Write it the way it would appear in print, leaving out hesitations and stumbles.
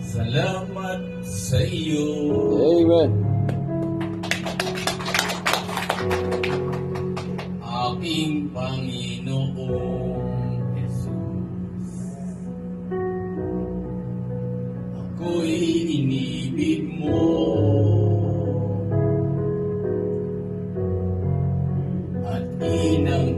Salamat sa iyo. Amen. Aking Panginoong Jesus. Ako'y inibig mo at inang